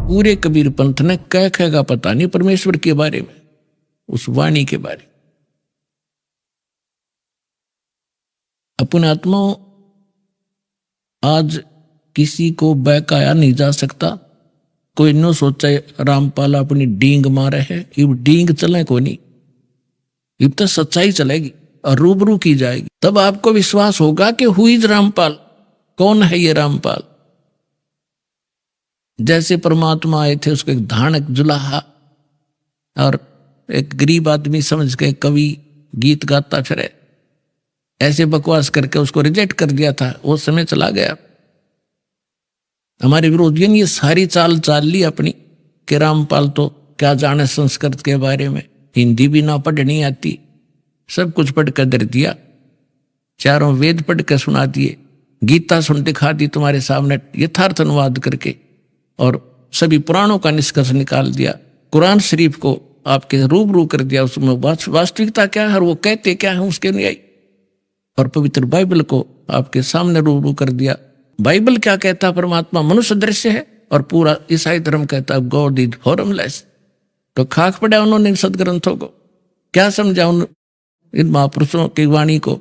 पूरे कबीर पंथ ने कह कहेगा पता नहीं परमेश्वर के बारे में, उस वाणी के बारे में। अपने आत्मा आज किसी को बहकाया नहीं जा सकता। कोई न सोचा रामपाल अपनी डींग मारे है, इब डींग चले को नहीं, इब तो सच्चाई चलेगी और रूबरू की जाएगी, तब आपको विश्वास होगा कि हु इज रामपाल, कौन है ये रामपाल। जैसे परमात्मा आए थे, उसको एक धानक जुलाहा और एक गरीब आदमी समझ के कवि गीत गाता फिरे, ऐसे बकवास करके उसको रिजेक्ट कर दिया था, वो समय चला गया। हमारे विरोधियों ने ये सारी चाल चाल ली अपनी कि रामपाल तो क्या जाने संस्कृत के बारे में, हिंदी भी ना पढ़नी आती, सब कुछ पढ़ कर दे दिया, चारों वेद पढ़ कर सुना दिए, गीता सुन दिखा दी तुम्हारे सामने यथार्थ अनुवाद करके, और सभी पुराणों का निष्कर्ष निकाल दिया, कुरान शरीफ को आपके रूबरू कर दिया, उसमें वास्तविकता क्या है और वो कहते क्या है उसके अनुयायी, और पवित्र बाइबल को आपके सामने रूबरू कर दिया। बाइबल क्या कहता, परमात्मा मनुष्य दृश्य है, और पूरा ईसाई धर्म कहता है गॉड इज फॉर्मलेस। तो खाक पड़ा उन्होंने सदग्रंथों को, क्या समझा उन इन महापुरुषों की वाणी को।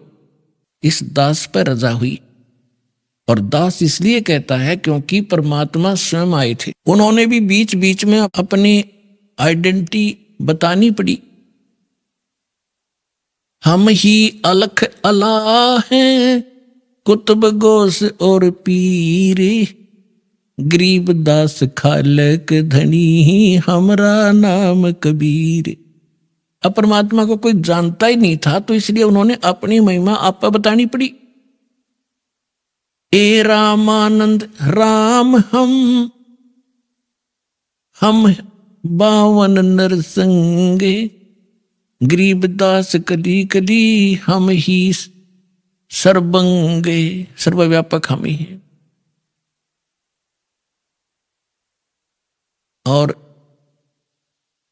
इस दास पर रजा हुई, और दास इसलिए कहता है क्योंकि परमात्मा स्वयं आए थे, उन्होंने भी बीच बीच में अपनी आइडेंटिटी बतानी पड़ी। हम ही अलख अला हैं, कुतुब गोस और पीर, गरीब दास खालक धनी, हमरा नाम कबीर। अब परमात्मा को कोई जानता ही नहीं था, तो इसलिए उन्होंने अपनी महिमा आप बतानी पड़ी। ए रामानंद राम हम 52 नरसंगे, गरीब दास कली कली, हम ही सर्वंगे, सर्वव्यापक हम ही हैं। और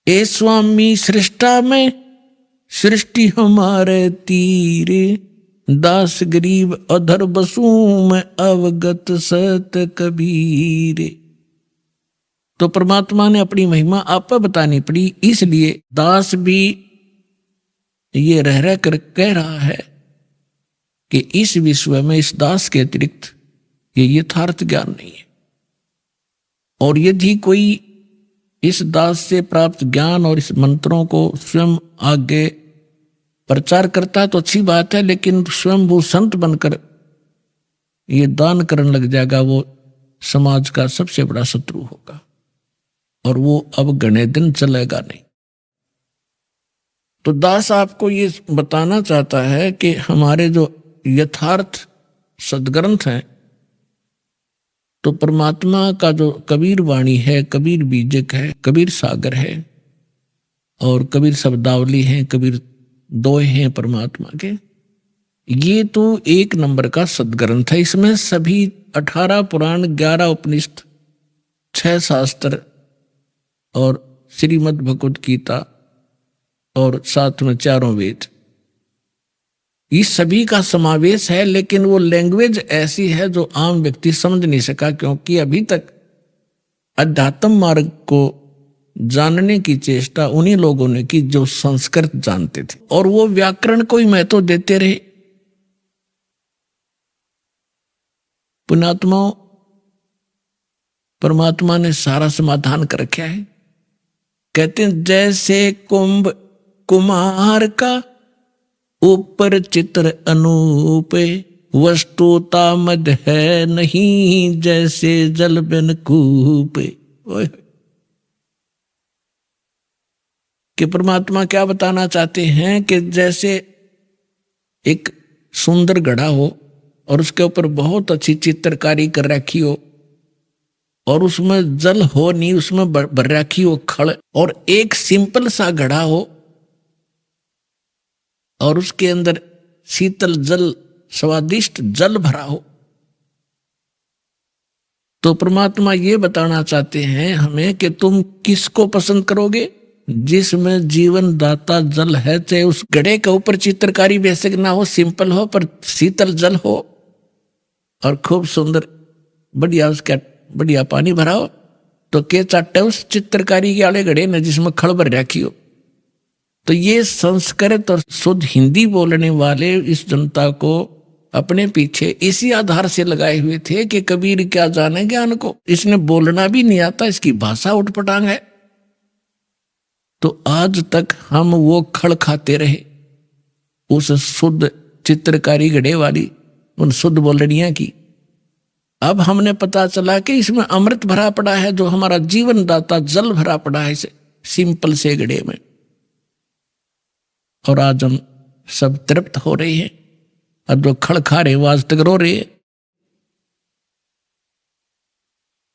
ए स्वामी सृष्टा में, सृष्टि हमारे तीरे, दास गरीब अधर बसू में, अवगत सत कबीर। तो परमात्मा ने अपनी महिमा आप बतानी पड़ी, इसलिए दास भी ये रह कर कह रहा है कि इस विश्व में इस दास के अतिरिक्त ये यथार्थ ज्ञान नहीं है। और यदि कोई इस दास से प्राप्त ज्ञान और इस मंत्रों को स्वयं आगे प्रचार करता है तो अच्छी बात है, लेकिन स्वयं वो संत बनकर ये दान करने लग जाएगा, वो समाज का सबसे बड़ा शत्रु होगा, और वो अब घने दिन चलेगा नहीं। तो दास आपको ये बताना चाहता है कि हमारे जो यथार्थ सदग्रंथ हैं, तो परमात्मा का जो कबीर वाणी है, कबीर बीजक है, कबीर सागर है, और कबीर शब्दावली है, कबीर दोहे हैं परमात्मा के, ये तो एक नंबर का सदग्रंथ है। इसमें सभी 18 पुराण, 11 उपनिषद, 6 शास्त्र और श्रीमद् भगवद गीता और साथ में 4 वेद, इस सभी का समावेश है। लेकिन वो लैंग्वेज ऐसी है जो आम व्यक्ति समझ नहीं सका, क्योंकि अभी तक अध्यात्म मार्ग को जानने की चेष्टा उन्हीं लोगों ने की जो संस्कृत जानते थे, और वो व्याकरण को ही महत्व देते रहे। पुण्यात्माओं, परमात्मा ने सारा समाधान कर रखा है। कहते हैं जैसे कुंभ कुमार का, ऊपर चित्र अनूप, वस्तुता मद है नहीं, जैसे जल बिन कूप। कि परमात्मा क्या बताना चाहते हैं कि जैसे एक सुंदर घड़ा हो और उसके ऊपर बहुत अच्छी चित्रकारी कर रखी हो, और उसमें जल हो नहीं, उसमें भर रखी हो खड़, और एक सिंपल सा घड़ा हो और उसके अंदर शीतल जल, स्वादिष्ट जल भरा हो। तो परमात्मा ये बताना चाहते हैं हमें कि तुम किसको पसंद करोगे, जिसमें जीवन दाता जल है। चाहे उस घड़े के ऊपर चित्रकारी बेसिक ना हो, सिंपल हो, पर शीतल जल हो और खूब सुंदर बढ़िया उसका बढ़िया पानी भरा हो, तो के चाटे उस चित्रकारी के आले घड़े न जिसमें खड़ भर रखी हो। तो ये संस्कृत और शुद्ध हिंदी बोलने वाले इस जनता को अपने पीछे इसी आधार से लगाए हुए थे कि कबीर क्या जाने ज्ञान को, इसने बोलना भी नहीं आता, इसकी भाषा उठपटांग है। तो आज तक हम वो खड़ खाते रहे उस शुद्ध चित्रकारी गढ़े वाली उन शुद्ध बोलड़ियां की। अब हमने पता चला कि इसमें अमृत भरा पड़ा है, जो हमारा जीवन दाता जल भरा पड़ा है इसे सिंपल से गढ़े में। और आज हम सब तृप्त हो रहे हैं, और जो खड़ खा रहे वो आज तक रो रहे हैं।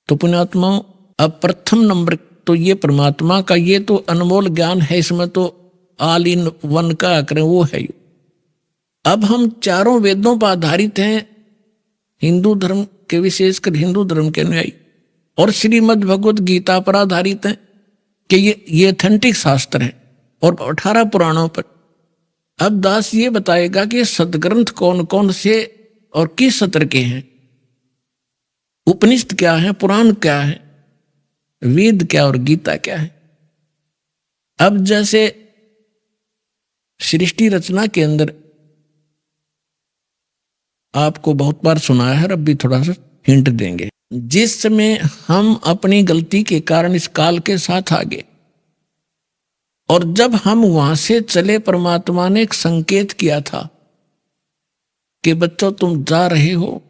तो पुण्यात्माओं, अब प्रथम नंबर तो ये परमात्मा का ये तो अनमोल ज्ञान है, इसमें तो ऑल इन वन का करें वो है। अब हम चारों वेदों पर आधारित हैं, हिंदू धर्म के, विशेषकर हिंदू धर्म के अनुयायी, और श्रीमद् भगवत गीता पर आधारित हैं कि ये ऑथेंटिक शास्त्र है, और 18 पुराणों पर। अब दास ये बताएगा कि सदग्रंथ कौन कौन से और किस सत्र के हैं, उपनिषद क्या है, पुराण क्या है, वेद क्या और गीता क्या है। अब जैसे सृष्टि रचना के अंदर आपको बहुत बार सुनाया है, अब भी थोड़ा सा हिंट देंगे। जिस समय हम अपनी गलती के कारण इस काल के साथ आगे, और जब हम वहां से चले, परमात्मा ने एक संकेत किया था कि बच्चों तुम जा रहे हो,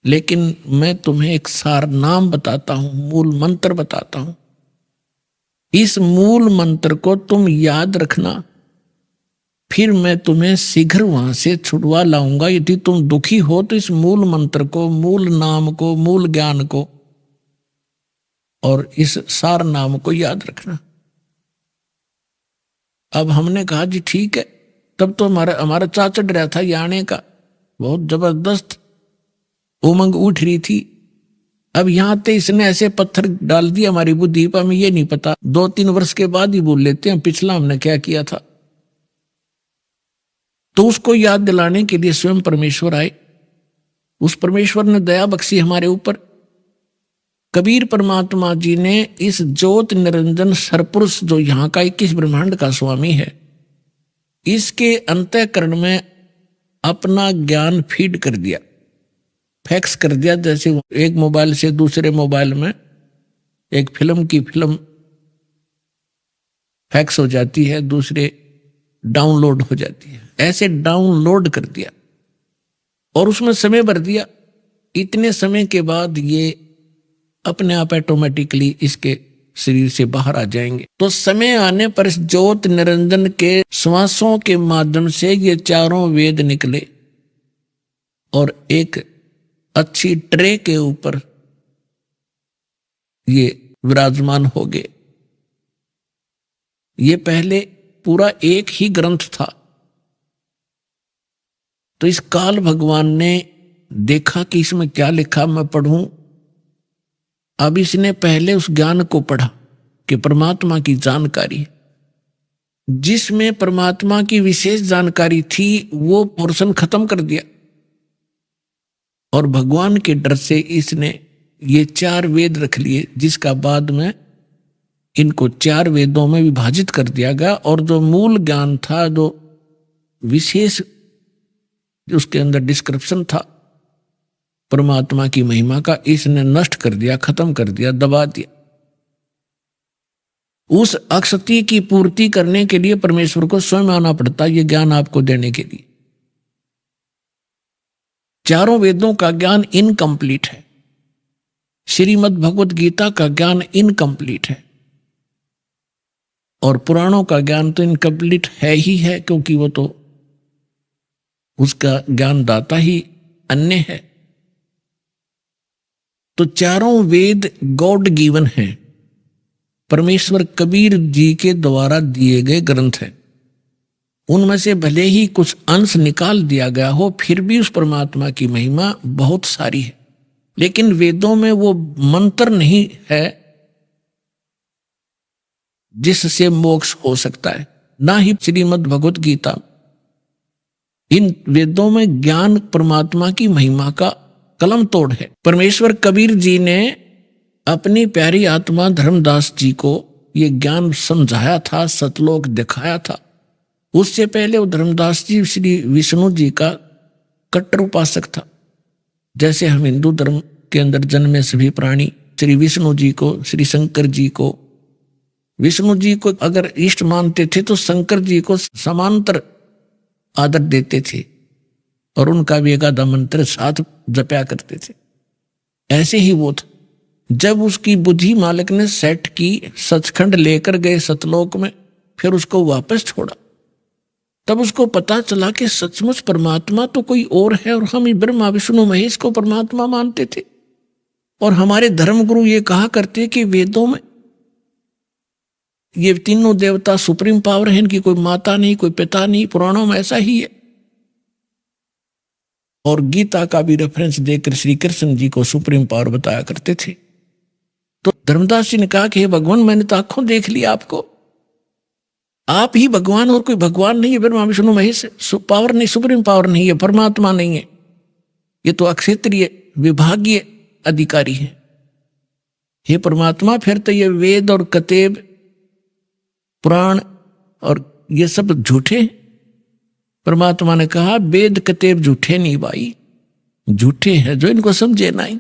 लेकिन मैं तुम्हें एक सार नाम बताता हूं, मूल मंत्र बताता हूं। इस मूल मंत्र को तुम याद रखना, फिर मैं तुम्हें शीघ्र वहां से छुड़वा लाऊंगा। यदि तुम दुखी हो तो इस मूल मंत्र को, मूल नाम को, मूल ज्ञान को और इस सार नाम को याद रखना। अब हमने कहा जी ठीक है। तब तो हमारा चा चढ़ रहा था ये आने का, बहुत जबरदस्त उमंग उठ रही थी। अब यहां ते इसने ऐसे पत्थर डाल दिया हमारी बुद्धि पर, हमें ये नहीं पता, 2-3 वर्ष के बाद ही भूल लेते हैं पिछला हमने क्या किया था। तो उसको याद दिलाने के लिए स्वयं परमेश्वर आए। उस परमेश्वर ने दया बख्शी हमारे ऊपर। कबीर परमात्मा जी ने इस ज्योत निरंजन सरपुरुष, जो यहाँ का 21 ब्रह्मांड का स्वामी है, इसके अंतःकरण में अपना ज्ञान फीड कर दिया, फैक्स कर दिया। जैसे एक मोबाइल से दूसरे मोबाइल में एक फिल्म की फिल्म फैक्स हो जाती है, दूसरे डाउनलोड हो जाती है, ऐसे डाउनलोड कर दिया और उसमें समय भर दिया। इतने समय के बाद ये अपने आप ऑटोमेटिकली इसके शरीर से बाहर आ जाएंगे। तो समय आने पर इस ज्योत निरंजन के श्वासों के माध्यम से ये चारों वेद निकले और एक अच्छी ट्रे के ऊपर ये विराजमान हो गए। ये पहले पूरा एक ही ग्रंथ था। तो इस काल भगवान ने देखा कि इसमें क्या लिखा, मैं पढ़ूं। अब इसने पहले उस ज्ञान को पढ़ा कि परमात्मा की जानकारी, जिसमें परमात्मा की विशेष जानकारी थी, वो पोर्शन खत्म कर दिया। और भगवान के डर से इसने ये 4 वेद रख लिए, जिसका बाद में इनको 4 वेदों में विभाजित कर दिया गया। और जो मूल ज्ञान था, जो विशेष उसके अंदर डिस्क्रिप्शन था परमात्मा की महिमा का, इसने नष्ट कर दिया, खत्म कर दिया, दबा दिया। उस अक्षति की पूर्ति करने के लिए परमेश्वर को स्वयं आना पड़ता, ये ज्ञान आपको देने के लिए। चारों वेदों का ज्ञान इनकम्प्लीट है, श्रीमद् भगवत गीता का ज्ञान इनकम्प्लीट है, और पुराणों का ज्ञान तो इनकम्प्लीट है ही है, क्योंकि वो तो उसका ज्ञानदाता ही अन्य है। तो चारों वेद गॉड गिवन हैं, परमेश्वर कबीर जी के द्वारा दिए गए ग्रंथ हैं। उनमें से भले ही कुछ अंश निकाल दिया गया हो, फिर भी उस परमात्मा की महिमा बहुत सारी है। लेकिन वेदों में वो मंत्र नहीं है जिससे मोक्ष हो सकता है, ना ही श्रीमद् भगवत गीता। इन वेदों में ज्ञान परमात्मा की महिमा का कलम तोड़ है। परमेश्वर कबीर जी ने अपनी प्यारी आत्मा धर्मदास जी को ये ज्ञान समझाया था, सतलोक दिखाया था। उससे पहले वो धर्मदास जी श्री विष्णु जी का कट्टर उपासक था। जैसे हम हिंदू धर्म के अंदर जन्मे सभी प्राणी श्री विष्णु जी को, श्री शंकर जी को, विष्णु जी को अगर इष्ट मानते थे तो शंकर जी को समांतर आदर देते थे और उनका भी एकादा मंत्र साथ जपया करते थे। ऐसे ही वो था। जब उसकी बुद्धि मालिक ने सेट की, सचखंड लेकर गए सतलोक में, फिर उसको वापस छोड़ा, तब उसको पता चला कि सचमुच परमात्मा तो कोई और है और हम ब्रह्मा विष्णु महेश को परमात्मा मानते थे। और हमारे धर्मगुरु ये कहा करते कि वेदों में ये तीनों देवता सुप्रीम पावर है, इनकी कोई माता नहीं, कोई पिता नहीं, पुराणों में ऐसा ही है। और गीता का भी रेफरेंस देकर श्री कृष्ण जी को सुप्रीम पावर बताया करते थे। तो धर्मदास जी ने कहा कि हे भगवान, मैंने तो आंखों देख लिया आपको, आप ही भगवान और कोई भगवान नहीं है। ब्रह्मा विष्णु महेश पावर नहीं, सुप्रीम पावर नहीं है, परमात्मा नहीं है, ये तो अक्षेत्रीय विभागीय अधिकारी है। हे परमात्मा, फिर तो ये वेद और कतेब पुराण और ये सब झूठे। परमात्मा ने कहा वेद कतेब झूठे नहीं भाई, झूठे हैं जो इनको समझे नहीं।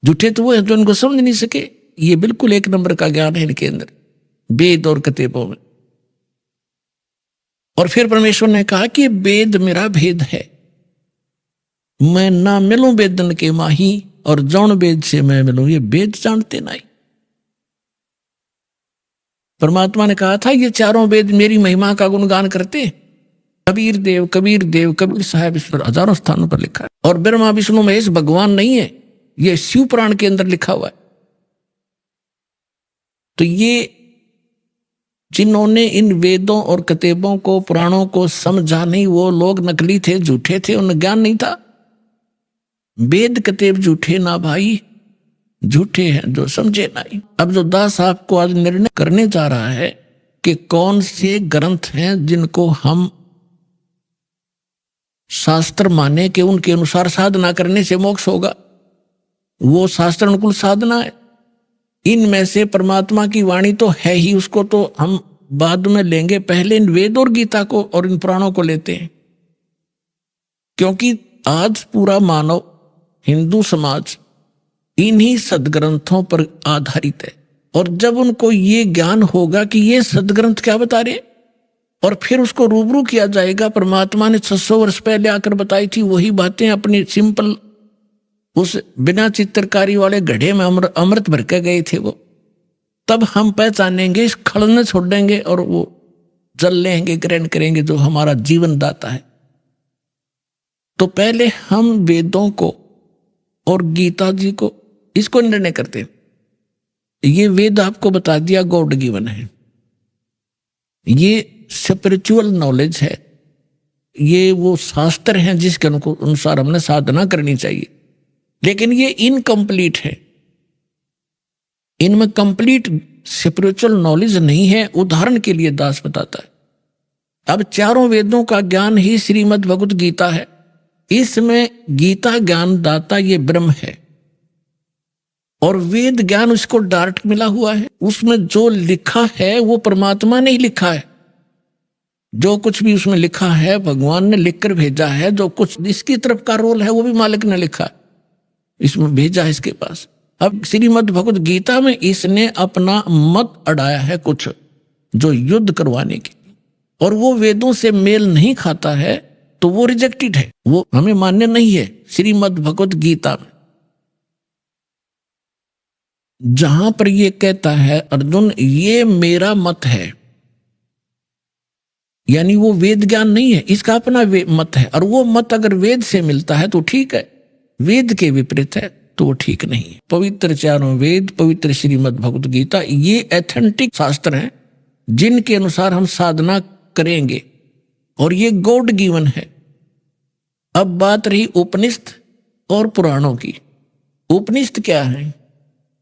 झूठे तो वो है जो इनको समझ नहीं सके। ये बिल्कुल एक नंबर का ज्ञान है इनके अंदर, वेद और कतेबों में। और फिर परमेश्वर ने कहा कि वेद मेरा भेद है, मैं ना मिलूं वेदन के माही और जौन वेद से मैं मिलूं, ये वेद जानते नहीं। परमात्मा ने कहा था ये चारों वेद मेरी महिमा का गुणगान करते। कबीर देव, कबीर साहब, इस पर हजारों स्थानों पर लिखा है। और ब्रह्मा विष्णु महेश भगवान नहीं है, ये शिव पुराण के अंदर लिखा हुआ है। तो ये जिन्होंने इन वेदों और कतेबों को, पुराणों को समझा नहीं, वो लोग नकली थे, झूठे थे, उन्हें ज्ञान नहीं था। वेद कतेब झूठे ना भाई, झूठे हैं जो समझे नहीं। अब जो दास आपको आज निर्णय करने जा रहा है कि कौन से ग्रंथ हैं जिनको हम शास्त्र माने कि उनके अनुसार साधना करने से मोक्ष होगा, वो शास्त्र अनुकूल साधना है। इनमें से परमात्मा की वाणी तो है ही, उसको तो हम बाद में लेंगे, पहले इन वेद और गीता को और इन पुराणों को लेते हैं। क्योंकि आज पूरा मानव हिंदू समाज इन्हीं सदग्रंथों पर आधारित है। और जब उनको ये ज्ञान होगा कि ये सदग्रंथ क्या बता रहे, और फिर उसको रूबरू किया जाएगा, परमात्मा ने 600 वर्ष पहले आकर बताई थी वही बातें अपनी सिंपल उस बिना चित्रकारी वाले घड़े में अमृत भर के गए थे वो, तब हम पहचानेंगे, इस खड़ने छोड़ देंगे और वो जल लेंगे, ग्रहण करेंगे जो हमारा जीवन दाता है। तो पहले हम वेदों को और गीता जी को, इसको निर्णय करते। ये वेद आपको बता दिया गॉड गिवन है, ये स्पिरिचुअल नॉलेज है, ये वो शास्त्र हैं जिसके अनुसार हमने साधना करनी चाहिए। लेकिन ये इनकम्प्लीट है, इनमें कंप्लीट स्पिरिचुअल नॉलेज नहीं है। उदाहरण के लिए दास बताता है, अब चारों वेदों का ज्ञान ही श्रीमद् भगवत गीता है। इसमें गीता ज्ञान दाता ये ब्रह्म है और वेद ज्ञान उसको डायरेक्ट मिला हुआ है। उसमें जो लिखा है वो परमात्मा ने ही लिखा है, जो कुछ भी उसमें लिखा है भगवान ने लिखकर भेजा है। जो कुछ इसकी तरफ का रोल है वो भी मालिक ने लिखा है, इसमें भेजा है इसके पास। अब श्रीमद् भगवत गीता में इसने अपना मत अड़ाया है कुछ, जो युद्ध करवाने के, और वो वेदों से मेल नहीं खाता है तो वो रिजेक्टेड है, वो हमें मान्य नहीं है। श्रीमद् भगवत गीता में जहां पर ये कहता है अर्जुन ये मेरा मत है, यानी वो वेद ज्ञान नहीं है, इसका अपना मत है। और वो मत अगर वेद से मिलता है तो ठीक है, वेद के विपरीत है तो वो ठीक नहीं है। पवित्र चारों वेद, पवित्र श्रीमद् भगवत गीता, ये एथेंटिक शास्त्र हैं जिनके अनुसार हम साधना करेंगे और ये गॉड गिवन है। अब बात रही उपनिषद और पुराणों की। उपनिषद क्या है?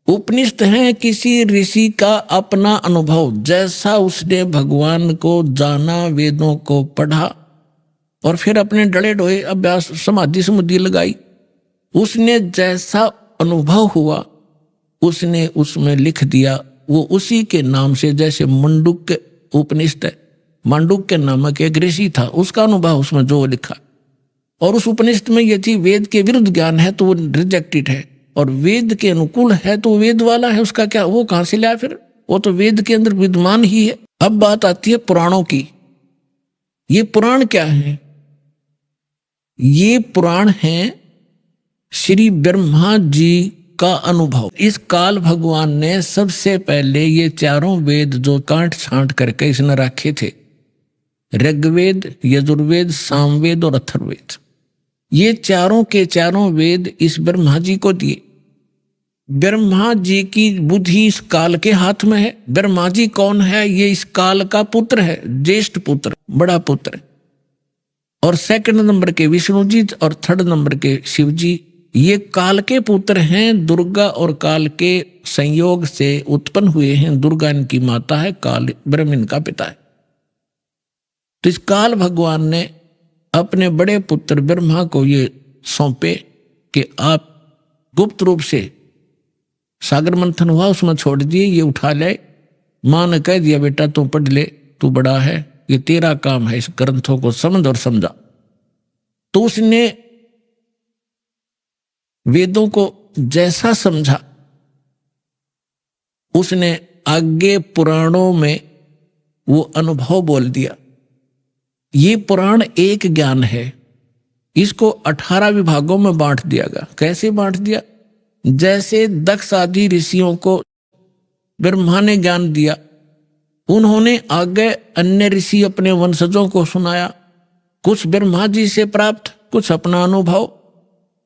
उपनिषद है किसी ऋषि का अपना अनुभव, जैसा उसने भगवान को जाना, वेदों को पढ़ा और फिर अपने डले डोए अभ्यास समाधि समुद्धि लगाई, उसने जैसा अनुभव हुआ उसने उसमें लिख दिया, वो उसी के नाम से, जैसे मंडूक उपनिषद है, मांडुक्य नामक एक ऋषि था, उसका अनुभव उसमें जो लिखा, और उस उपनिषद में ये थी वेद के विरुद्ध ज्ञान है तो वो रिजेक्टेड है, और वेद के अनुकूल है तो वेद वाला है, उसका क्या, वो कहां से लाया फिर, वो तो वेद के अंदर विद्यमान ही है। अब बात आती है पुराणों की। ये पुराण क्या है? ये पुराण है श्री ब्रह्मा जी का अनुभव। इस काल भगवान ने सबसे पहले ये चारों वेद जो काट छांट करके इसने रखे थे, ऋग्वेद, यजुर्वेद, सामवेद और अथर्ववेद, ये चारों के चारों वेद इस ब्रह्मा जी को दिए। ब्रह्मा जी की बुद्धि इस काल के हाथ में है। ब्रह्मा जी कौन है? ये इस काल का पुत्र है, ज्येष्ठ पुत्र, बड़ा पुत्र। और सेकंड नंबर के विष्णु जी और थर्ड नंबर के शिव जी, ये काल के पुत्र हैं। दुर्गा और काल के संयोग से उत्पन्न हुए हैं। दुर्गा इनकी माता है, काल ब्रह्म इनका पिता है। तो इस काल भगवान ने अपने बड़े पुत्र ब्रह्मा को ये सौंपे कि आप गुप्त रूप से, सागर मंथन हुआ उसमें छोड़ दिए, ये उठा ले। मां ने कह दिया बेटा तू पढ़ ले, तू बड़ा है, ये तेरा काम है, इस ग्रंथों को समझ और समझा। तो उसने वेदों को जैसा समझा, उसने आगे पुराणों में वो अनुभव बोल दिया। ये पुराण एक ज्ञान है, इसको 18 विभागों में बांट दिया गया। कैसे बांट दिया? जैसे दक्ष आदि ऋषियों को ब्रह्मा ने ज्ञान दिया, उन्होंने आगे अन्य ऋषि अपने वंशजों को सुनाया, कुछ ब्रह्मा जी से प्राप्त, कुछ अपना अनुभव।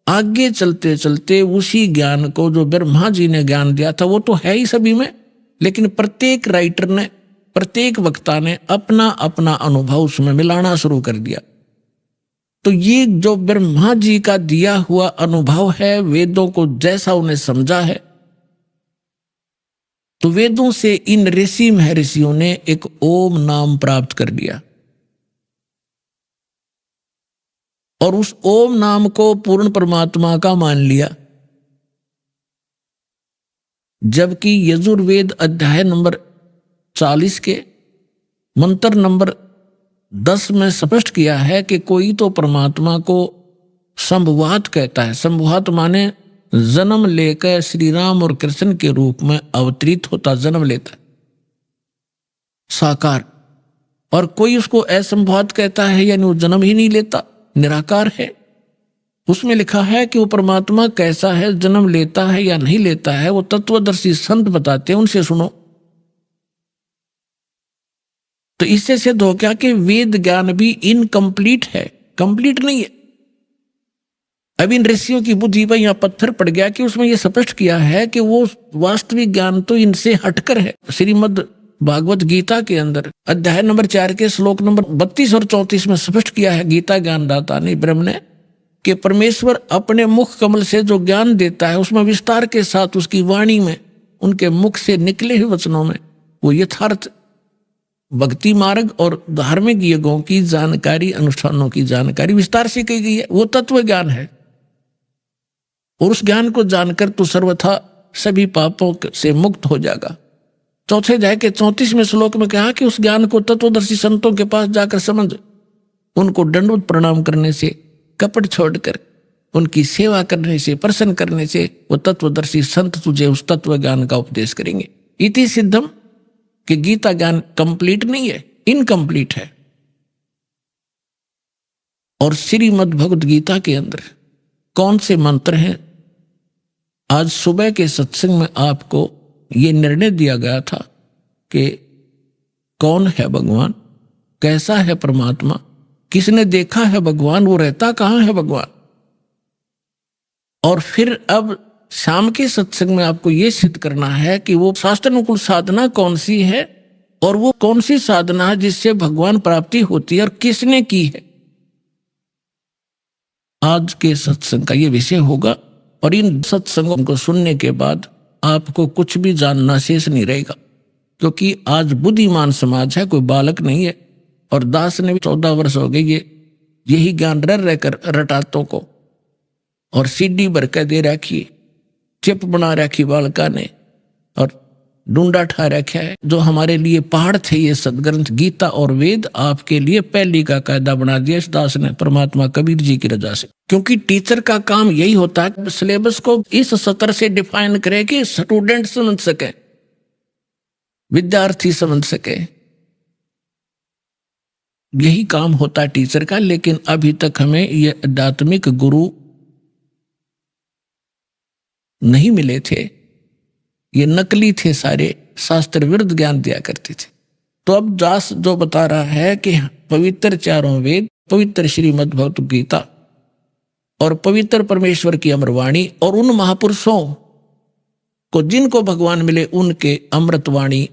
आगे चलते चलते उसी ज्ञान को जो ब्रह्मा जी ने ज्ञान दिया था वो तो है ही सभी में, लेकिन प्रत्येक राइटर ने, प्रत्येक वक्ता ने अपना अपना अनुभव उसमें मिलाना शुरू कर दिया। तो ये जो ब्रह्मा जी का दिया हुआ अनुभव है, वेदों को जैसा उन्हें समझा है, तो वेदों से इन ऋषि महर्षियों ने एक ओम नाम प्राप्त कर लिया, और उस ओम नाम को पूर्ण परमात्मा का मान लिया। जबकि यजुर्वेद अध्याय नंबर 40 के मंत्र नंबर 10 में स्पष्ट किया है कि कोई तो परमात्मा को संभवात कहता है। संभवात माने जन्म लेकर श्री राम और कृष्ण के रूप में अवतरित होता, जन्म लेता, साकार। और कोई उसको असंभवात कहता है, यानी वो जन्म ही नहीं लेता, निराकार है। उसमें लिखा है कि वो परमात्मा कैसा है, जन्म लेता है या नहीं लेता है, वो तत्वदर्शी संत बताते हैं, उनसे सुनो। तो इससे सिद्ध हो गया कि वेद ज्ञान भी इनकम्प्लीट है, कंप्लीट नहीं है। अब इन ऋषियों की बुद्धि पर यहां पत्थर पड़ गया कि उसमें यह स्पष्ट किया है कि वो वास्तविक ज्ञान तो इनसे हटकर है। श्रीमद् भागवत गीता के अंदर अध्याय नंबर 4 के श्लोक नंबर 32 और 34 में स्पष्ट किया है गीता ज्ञानदाता ने, ब्रह्म ने, कि परमेश्वर अपने मुख कमल से जो ज्ञान देता है उसमें विस्तार के साथ उसकी वाणी में, उनके मुख से निकले हुए वचनों में वो यथार्थ भक्ति मार्ग और धार्मिक यज्ञों की जानकारी, अनुष्ठानों की जानकारी विस्तार से की गई है। वो तत्व ज्ञान है, और उस ज्ञान को जानकर तो सर्वथा सभी पापों से मुक्त हो जाएगा। चौथे अध्याय के 34वें श्लोक में कहा कि उस ज्ञान को तत्वदर्शी संतों के पास जाकर समझ, उनको दंडवत प्रणाम करने से, कपट छोड़कर उनकी सेवा करने से, प्रसन्न करने से वो तत्वदर्शी संत तुझे उस तत्व ज्ञान का उपदेश करेंगे। इति सिद्धम कि गीता ज्ञान कंप्लीट नहीं है, इनकम्प्लीट है। और श्रीमद् भगवद गीता के अंदर कौन से मंत्र हैं? आज सुबह के सत्संग में आपको ये निर्णय दिया गया था कि कौन है भगवान, कैसा है परमात्मा, किसने देखा है भगवान, वो रहता कहां है भगवान। और फिर अब शाम के सत्संग में आपको ये सिद्ध करना है कि वो शास्त्रानुकूल साधना कौन सी है, और वो कौन सी साधना है जिससे भगवान प्राप्ति होती है, और किसने की है। आज के सत्संग का ये विषय होगा, और इन सत्संगों को सुनने के बाद आपको कुछ भी जानना शेष नहीं रहेगा, क्योंकि आज बुद्धिमान समाज है, कोई बालक नहीं है। और दास ने भी 14 वर्ष हो गए यही ज्ञान रहकर रटातों को, और सीढ़ी भर कर दे रखी, चिप बना रखी बालका ने और डूंडा ठा रखा है। जो हमारे लिए पहाड़ थे ये सदग्रंथ गीता और वेद, आपके लिए पहली का कायदा बना दिया इस दास ने, परमात्मा कबीर जी की रजा से। क्योंकि टीचर का काम यही होता है सिलेबस को इस सत्र से डिफाइन करे कि स्टूडेंट समझ सके, विद्यार्थी समझ सके, यही काम होता है टीचर का। लेकिन अभी तक हमें ये आध्यात्मिक गुरु नहीं मिले थे, ये नकली थे सारे, शास्त्र विरुद्ध ज्ञान दिया करते थे। तो अब दास जो बता रहा है कि पवित्र चारों वेद, पवित्र श्रीमद् भगवत गीता और पवित्र परमेश्वर की अमरवाणी और उन महापुरुषों को जिनको भगवान मिले उनके अमृतवाणी,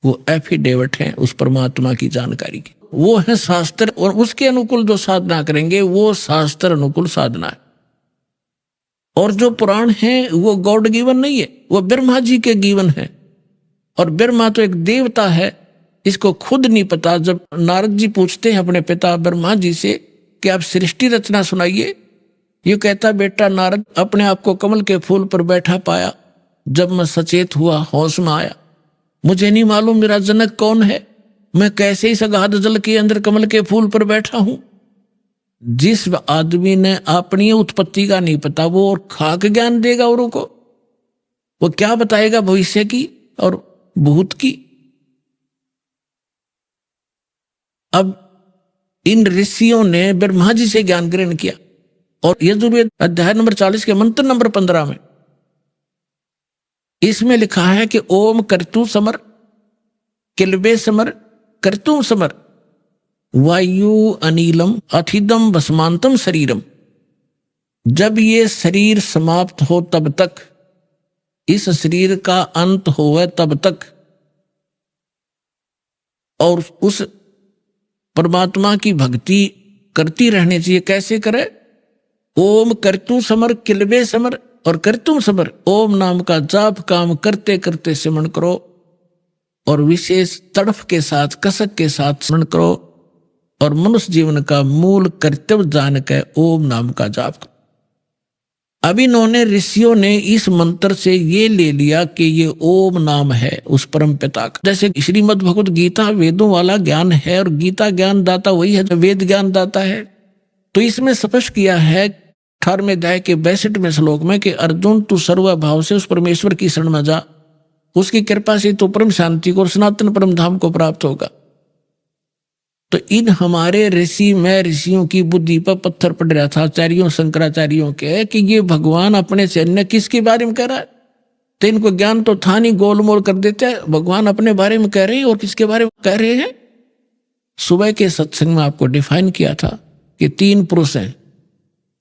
वो एफिडेविट हैं उस परमात्मा की जानकारी की, वो है शास्त्र। और उसके अनुकूल जो साधना करेंगे वो शास्त्र अनुकूल साधना है। और जो पुराण है वो गॉड गिवन नहीं है, वो ब्रह्मा जी के गिवन है। और ब्रह्मा तो एक देवता है, इसको खुद नहीं पता। जब नारद जी पूछते हैं अपने पिता ब्रह्मा जी से कि आप सृष्टि रचना सुनाइए, ये कहता बेटा नारद, अपने आप को कमल के फूल पर बैठा पाया, जब मैं सचेत हुआ होश में आया, मुझे नहीं मालूम मेरा जनक कौन है, मैं कैसे इस अगाध जल के अंदर कमल के फूल पर बैठा हूं। जिस आदमी ने अपनी उत्पत्ति का नहीं पता, वो और खाक ज्ञान देगा औरों को, वो क्या बताएगा भविष्य की और भूत की। अब इन ऋषियों ने ब्रह्मा जी से ज्ञान ग्रहण किया और यजुर्वेद अध्याय नंबर 40 के मंत्र नंबर 15 में इसमें लिखा है कि ओम कर्तु समर किलबे समर कर्तु समर वायु अनिलम अथिदम भस्मांतम शरीरम। जब ये शरीर समाप्त हो तब तक, इस शरीर का अंत होवे तब तक, और उस परमात्मा की भक्ति करती रहनी चाहिए। कैसे करे? ओम कर्तु समर किलबे समर और कर्तुम समर, ओम नाम का जाप काम करते करते सिमरण करो और विशेष तड़फ के साथ कसक के साथ स्मरण करो और मनुष्य जीवन का मूल कर्तव्य जान के ओम नाम का जाप करो। अब इन्होंने ऋषियों ने इस मंत्र से ये ले लिया कि ये ओम नाम है उस परम पिता का। जैसे श्रीमद् भगवत गीता वेदों वाला ज्ञान है और गीता ज्ञान दाता वही है जो वेद ज्ञान दाता है। तो इसमें स्पष्ट किया है 18वें अध्याय के 62वें श्लोक में कि अर्जुन तू सर्वभाव से उस परमेश्वर की शरण में जा, उसकी कृपा से तो परम शांति को और सनातन परम धाम को प्राप्त होगा। तो इन हमारे ऋषि में ऋषियों की बुद्धि पर पत्थर पड़ रहा था, आचार्यों शंकराचार्यों के, कि ये भगवान अपने से अन्य किसके बारे में कह रहा है। तो इनको ज्ञान तो था नहीं, गोलमोल कर देते हैं। भगवान अपने बारे में कह रहे हैं और किसके बारे में कह रहे हैं। सुबह के सत्संग में आपको डिफाइन किया था कि 3 पुरुष हैं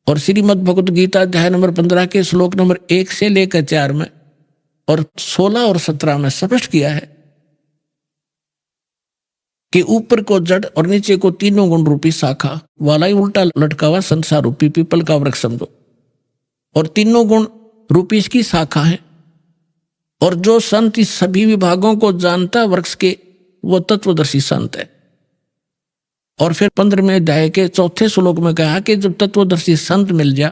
और श्रीमद् भगवत गीता अध्याय नंबर 15 के श्लोक नंबर 1 से लेकर 4 में और 16 और 17 में स्पष्ट किया है कि ऊपर को जड़ और नीचे को तीनों गुण रूपी शाखा वाला ही उल्टा लटका हुआ संसार रूपी पीपल का वृक्ष समझो, और तीनों गुण रूपी इसकी शाखा है। और जो संत इस सभी विभागों को जानता वृक्ष के, वो तत्वदर्शी संत है। और फिर 15वें अध्याय के 4 श्लोक में कहा कि जब तत्वदर्शी संत मिल जा,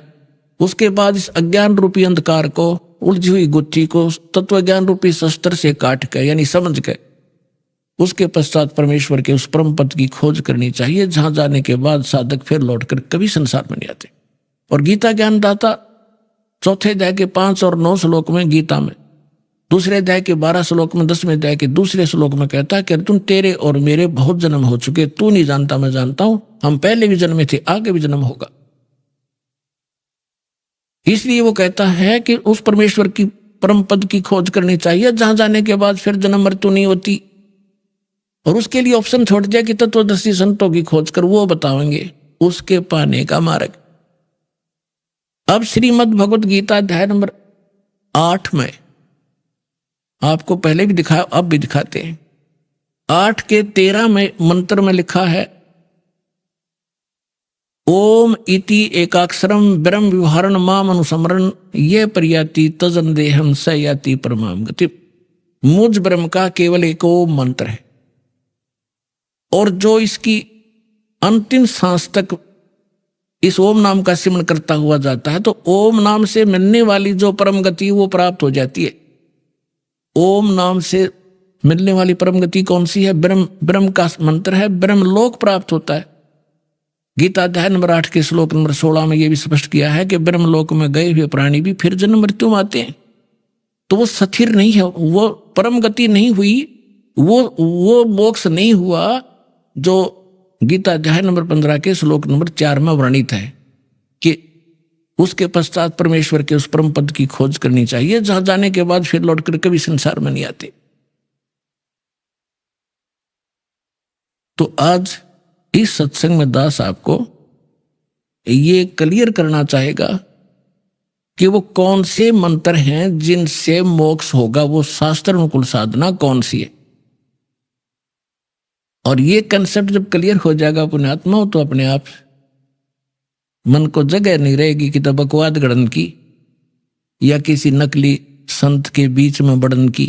उसके बाद इस अज्ञान रूपी अंधकार को, उलझी हुई गुत्थी को तत्व ज्ञान रूपी शस्त्र से काट के यानी समझ के, उसके पश्चात परमेश्वर के उस परम पद की खोज करनी चाहिए, जहां जाने के बाद साधक फिर लौटकर कभी संसार में नहीं आते। और गीता ज्ञान दाता 4 अध्याय के 5 और 9 श्लोक में गीता में, 2 अध्याय के 12 श्लोक में, 10वें अध्याय के 2 श्लोक में कहता है कि अर्जुन तेरे और मेरे बहुत जन्म हो चुके, तू नहीं जानता मैं जानता हूं, हम पहले भी जन्मे थे, आगे भी जन्म होगा। इसलिए वो कहता है कि उस परमेश्वर की परम पद की खोज करनी चाहिए, जहां जाने के बाद फिर जन्म मृत्यु नहीं होती। और उसके लिए ऑप्शन छोड़ दिया कि तत्वदर्शी संतों की खोज कर, वो बताएंगे उसके पाने का मार्ग। अब श्रीमद् भगवत गीता अध्याय नंबर 8 में आपको पहले भी दिखाया, अब भी दिखाते हैं। 8 के 13 में मंत्र में लिखा है ओम इति एकाक्षरम ब्रह्म विवहारण माम अनुसमरण ये प्रयाति तजन देहम स याति परमाम गति। मुझ ब्रह्म का केवल एक ओम मंत्र है और जो इसकी अंतिम सांस तक इस ओम नाम का सिमरण करता हुआ जाता है तो ओम नाम से मिलने वाली जो परम गति वो प्राप्त हो जाती है। ओम नाम से मिलने वाली परम गति कौन सी है? ब्रह्म, ब्रह्म का मंत्र है, ब्रह्म लोक प्राप्त होता है। गीता अध्याय नंबर 8 के श्लोक नंबर 16 में यह भी स्पष्ट किया है कि ब्रह्म लोक में गए हुए प्राणी भी फिर जन्म मृत्यु में आते हैं। तो वो स्थिर नहीं है, वो परम गति नहीं हुई, वो मोक्ष नहीं हुआ जो गीता अध्याय नंबर 15 के श्लोक नंबर 4 में वर्णित है कि उसके पश्चात परमेश्वर के उस परम पद की खोज करनी चाहिए जहां जाने के बाद फिर लौटकर कभी संसार में नहीं आते। तो आज इस सत्संग में दास आपको ये क्लियर करना चाहेगा कि वो कौन से मंत्र हैं जिनसे मोक्ष होगा, वो शास्त्र अनुकूल साधना कौन सी है। और ये कंसेप्ट जब क्लियर हो जाएगा पुण्यात्मा, तो अपने आप मन को जगह नहीं रहेगी कि तो बकवाद गढ़न की या किसी नकली संत के बीच में बढ़न की।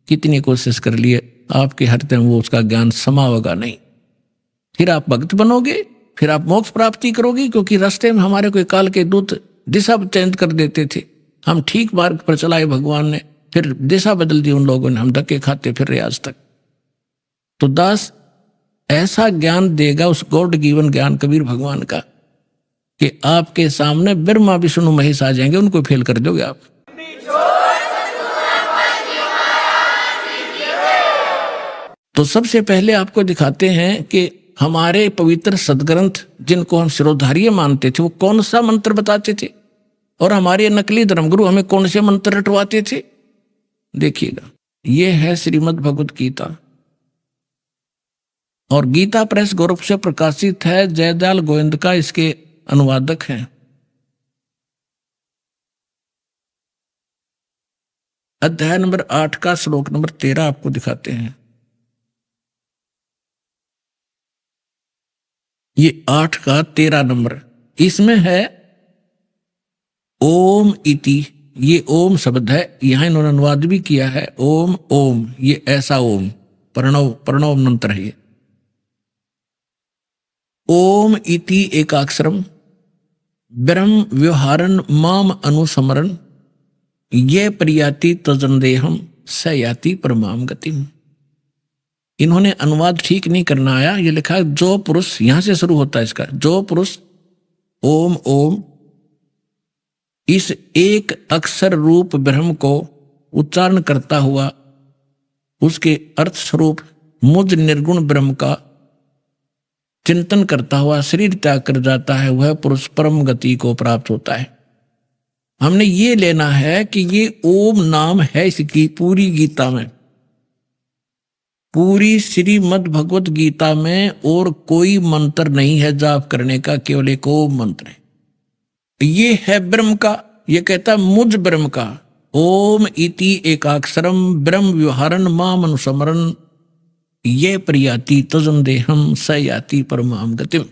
कितनी कोशिश कर लिए, आपके हृदय में वो उसका ज्ञान समावेगा नहीं। फिर आप भक्त बनोगे, फिर आप मोक्ष प्राप्ति करोगे, क्योंकि रास्ते में हमारे कोई काल के दूत दिशा चेंज कर देते थे। हम ठीक मार्ग पर चलाए भगवान ने, फिर दिशा बदल दी उन लोगों ने, हम धक्के खाते फिर रहे आज तक। तो दास ऐसा ज्ञान देगा, उस गॉड गिवन ज्ञान कबीर भगवान का, कि आपके सामने ब्रह्मा विष्णु महेश आ जाएंगे, उनको फेल कर दोगे आप। तो सबसे पहले आपको दिखाते हैं कि हमारे पवित्र सदग्रंथ जिनको हम शिरोधार्य मानते थे वो कौन सा मंत्र बताते थे, और हमारे नकली धर्मगुरु हमें कौन से मंत्र रटवाते थे। देखिएगा, ये है श्रीमद् भगवत गीता, और गीता प्रेस गोरख से प्रकाशित है। जयदयाल गोविंद का इसके अनुवादक हैं। अध्याय नंबर 8 का श्लोक नंबर 13 आपको दिखाते हैं। ये 8 का 13 नंबर, इसमें है ओम इति। ये ओम शब्द है, यहां इन्होंने अनुवाद भी किया है ओम ओम, ये ऐसा ओम, प्रणव, प्रणव मंत्र है ये। ओम इति एकाक्षरम ब्रह्म व्यवहारन माम अनुसमरन ये प्रियाति तजनदेहम स याति परमाम गतिम। इन्होंने अनुवाद ठीक नहीं करना आया, ये लिखा है जो पुरुष, यहां से शुरू होता है इसका, जो पुरुष ओम ओम इस एक अक्षर रूप ब्रह्म को उच्चारण करता हुआ उसके अर्थ स्वरूप मुझ निर्गुण ब्रह्म का चिंतन करता हुआ शरीर त्याग कर जाता है, वह पुरुष परम गति को प्राप्त होता है। हमने ये लेना है कि ये ओम नाम है इसकी पूरी गीता में, पूरी श्रीमद् भगवत गीता में और कोई मंत्र नहीं है जाप करने का, केवल एक ओम मंत्र है। ये है ब्रह्म का, ये कहता है मुझ ब्रह्म का। ओम इति एकाक्षरम ब्रह्म व्यवहारन माम अनुसमरन ये प्रियाति तजन देहम स याति परमाम गतिम।